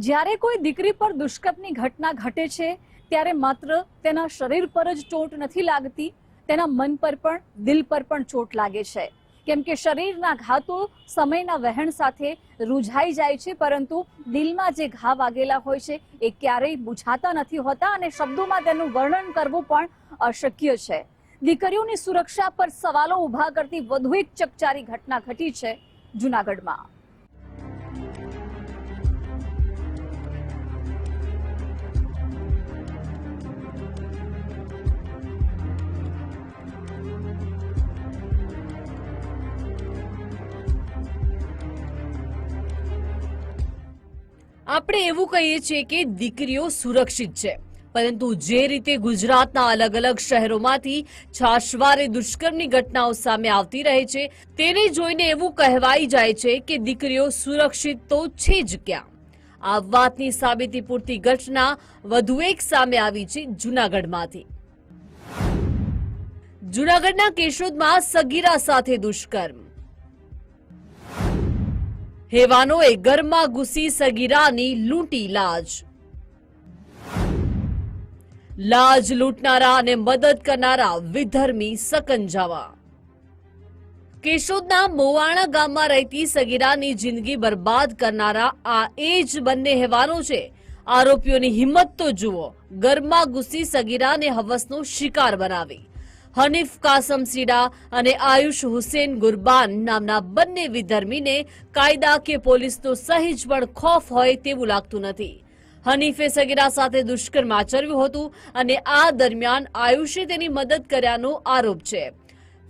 જ્યારે કોઈ દીકરી પર દુષ્કર્મની ઘટના ઘટે છે ત્યારે માત્ર તેના શરીર પર જ ચોટ નથી લાગતી, તેના મન પર પણ દિલ પર પણ ચોટ લાગે છે, કેમ કે શરીરના ઘા તો સમયના વહેણ સાથે રૂઝાઈ જાય છે, પરંતુ દિલમાં જે ઘા વાગેલા હોય છે એ ક્યારેય બુઝાતા નથી હોતા અને શબ્દોમાં તેનું વર્ણન કરવું પણ અશક્ય છે। દીકરીઓની સુરક્ષા પર સવાલો ઊભા કરતી વધુ એક ચકચારી ઘટના ઘટી છે જૂનાગઢમાં। આપણે એવું કહીએ છીએ કે દીકરીઓ સુરક્ષિત છે, પરંતુ જે રીતે ગુજરાતના અલગ અલગ શહેરોમાંથી છાશવારે દુષ્કર્મની ઘટનાઓ સામે આવતી રહે છે, તેને જોઈને એવું કહેવાઈ જાય છે કે દીકરીઓ સુરક્ષિત તો છે જ ક્યાં। આ વાતની સાબિતી પૂરતી ઘટના વધુ એક સામે આવી છે જૂનાગઢમાંથી। જૂનાગઢના કેશોદમાં સગીરા સાથે દુષ્કર્મ। હેવાનોએ ઘરમાં ઘૂસી સગીરાની લૂંટી લાજ લૂંટનારા અને મદદ કરનારા વિધર્મી સકંજામાં। કેશોદના મોવાણા ગામમાં રહેતી સગીરાની જિંદગી બરબાદ કરનારા આ એ જ બંને હેવાનો છે। આરોપીઓની હિંમત તો જુઓ, ઘરમાં ઘૂસી સગીરાને હવસનો શિકાર બનાવી। હનીફ કાસમ સીડા અને આયુષ હુસેન ગુરબાન નામના બંને વિધર્મીને કાયદા કે પોલીસનો સહેજ પણ ખોફ હોય તેવું લાગતું નથી। હનીફે સગીરા સાથે દુષ્કર્મ આચર્યું હતું અને આ દરમિયાન આયુષે તેની મદદ કર્યાનો આરોપ છે।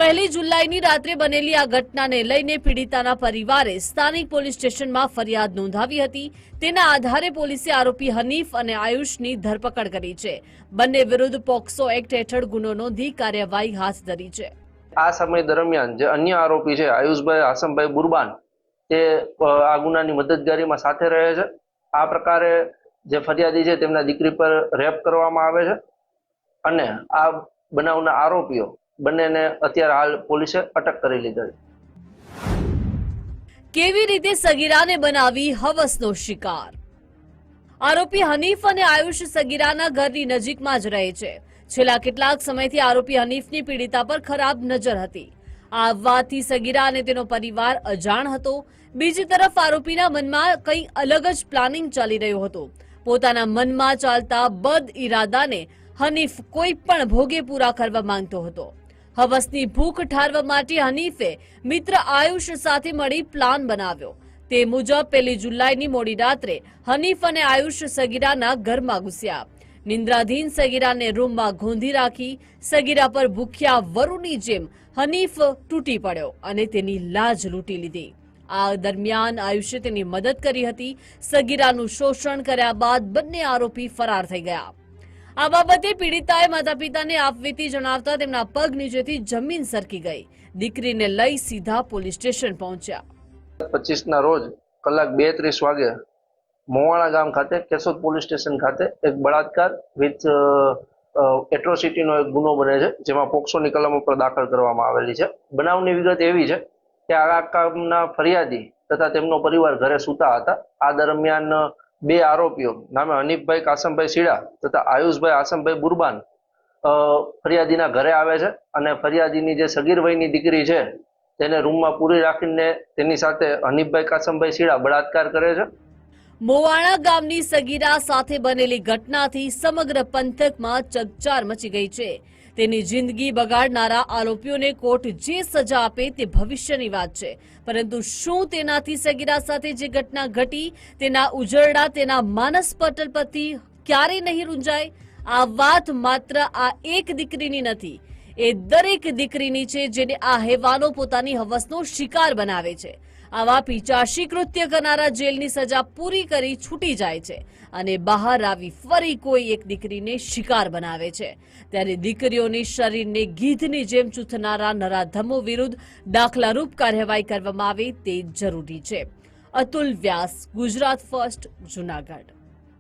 1 જુલાઈની રાત્રે બનેલી આ ઘટનાને લઈને પીડિતાના પરિવારે સ્થાનિક પોલીસ સ્ટેશનમાં ફરિયાદ નોંધાવી હતી। તેના આધારે પોલીસે આરોપી હનીફ અને આયુષની ધરપકડ કરી છે। બંને વિરુદ્ધ પોક્સો એક્ટ હેઠળ ગુનો નોંધી કાર્યવાહી હાથ ધરી છે। આ સમય દરમિયાન જે અન્ય આરોપી છે આયુષભાઈ આસમભાઈ બુરબાન તે આ ગુનાની મદદગારીમાં સાથે રહે છે। આ પ્રકારે જે ફરિયાદી છે તેમના દીકરી પર રેપ કરવામાં આવે છે અને આ બનાવના આરોપીઓ બંનેને અત્યારે હાલ પોલીસે અટક કરી લીધા છે। કેવી રીતે સગીરાને બનાવી હવસનો શિકાર? આરોપી હનીફ અને આયુષ સગીરાના ઘરની નજીકમાં જ રહે છે। છેલ્લા કેટલાક સમયથી આરોપી હનીફની પીડિતા પર ખરાબ નજર હતી। આ વાતથી સગીરા અને તેનો પરિવાર અજાણ હતો। બીજી તરફ આરોપીના મનમાં કંઈ અલગ જ પ્લાનિંગ ચાલી રહ્યું હતું। પોતાના મનમાં ચાલતા બદ ઇરાદાને હનીફ કોઈ પણ ભોગે પૂરા કરવા માંગતો હતો। હવસની ભૂખ ઠારવા માટે હનીફે મિત્ર આયુષ સાથે મળી પ્લાન બનાવ્યો। તે મુજબ 1 જુલાઈની મોડી રાત્રે હનીફ અને આયુષ સગીરાના ઘરમાં ઘૂસ્યા। નિંદ્રાધીન સગીરાને રૂમમાં ગોંધી રાખી સગીરા પર ભૂખ્યા વરુની જેમ હનીફ તૂટી પડ્યો અને તેની લાજ લૂંટી લીધી। આ દરમિયાન આયુષે તેની મદદ કરી હતી। સગીરાનું શોષણ કર્યા બાદ બંને આરોપી ફરાર થઈ ગયા। આ બાબતે પીડિતાએ માતા પિતાને આપવીતી જણાવતા તેમના પગ નીચેથી જમીન સરકી ગઈ। દીકરીને લઈ સીધા પોલીસ સ્ટેશન પહોંચ્યા। 25ના રોજ કલાક 2:30 વાગે મોવાણા ગામ ખાતે કેશોદ પોલીસ સ્ટેશન ખાતે એક બળાત્કાર વિથ એટ્રોસિટીનો એક ગુનો બને છે, જેમાં પોક્સોની કલમો પર દાખલ કરવામાં આવેલી છે। બનાવની વિગત એવી છે કે આ કામના ફરિયાદી તથા તેમનો પરિવાર ઘરે સૂતા હતા। આ દરમિયાન 2 આરોપીઓ નામે હનીફભાઈ કાસમભાઈ સીડા તથા આયુષભાઈ આસમભાઈ બુરબાન ફરિયાદીના ઘરે આવે છે અને ફરિયાદીની જે સગીર વયની દીકરી છે તેને રૂમમાં પૂરી રાખીને તેની સાથે હનીફભાઈ કાસમભાઈ સીડા બળાત્કાર કરે છે। મોવાણા ગામની સગીરા સાથે બનેલી ઘટનાથી સમગ્ર પંથકમાં ચકચાર મચી ગઈ છે। તેની જિંદગી બગાડનારા આરોપીઓને કોર્ટ જે સજા આપે તે ભવિષ્યની વાત છે, પરંતુ શું તેનાથી સગીરા સાથે જે ઘટના ઘટી તેના ઉજરડા તેના માનસ પટલ પરથી ક્યારેય નહીં રૂંજાય? આ વાત માત્ર આ એક દીકરીની નથી, એ દરેક દીકરીની છે જેને આ હેવાનો પોતાની હવસનો શિકાર બનાવે છે। આવા પિચાશી કૃત્ય કરનારા જેલની સજા પૂરી કરી છૂટી જાય છે અને બહાર આવી ફરી કોઈ એક દીકરીને શિકાર બનાવે છે। ત્યારે દીકરીઓની શરીરને ગીધની જેમ ચૂથનારા નરાધમો વિરુદ્ધ દાખલારૂપ કાર્યવાહી કરવામાં આવે તે જરૂરી છે। અતુલ વ્યાસ, ગુજરાત ફર્સ્ટ, જૂનાગઢ।